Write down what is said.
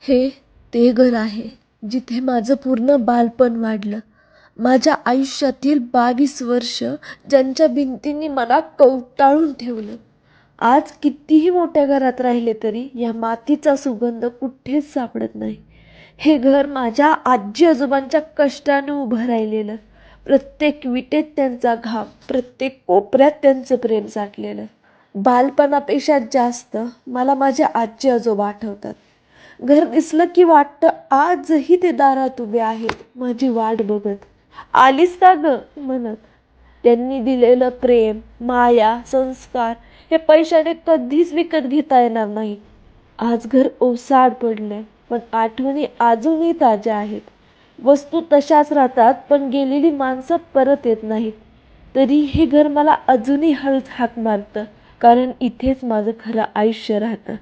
हे ते घर आहे जिथे माझं पूर्ण बालपण वाढलं. माझ्या आयुष्यातील 22 वर्ष ज्यांच्या भिंतींनी मला कवटाळून ठेवलं. आज कितीही मोठ्या घरात राहिले तरी या मातीचा सुगंध कुठेच सापडत नाही. हे घर माझ्या आजी आजोबांच्या कष्टाने उभं राहिलेलं. प्रत्येक विटेत त्यांचा घाम, प्रत्येक कोपऱ्यात त्यांचं प्रेम साठलेलं. बालपणापेक्षा जास्त मला माझे आजी आजोबा आठवतात. घर दिसलं की वाटतं आजही ते दारात उभे आहेत माझी वाट बघत. आलीस का ग म्हणत. त्यांनी दिलेलं प्रेम, माया, संस्कार हे पैशाने कधीच विकत घेता येणार नाही. आज घर ओसाड पडलंय पण आठवणी अजूनही ताज्या आहेत. वस्तू तशाच राहतात पण गेलेली माणसं परत येत नाहीत. तरी हे घर मला अजूनही हळूच हाक मारतं, कारण इथेच माझं खरं आयुष्य राहतं.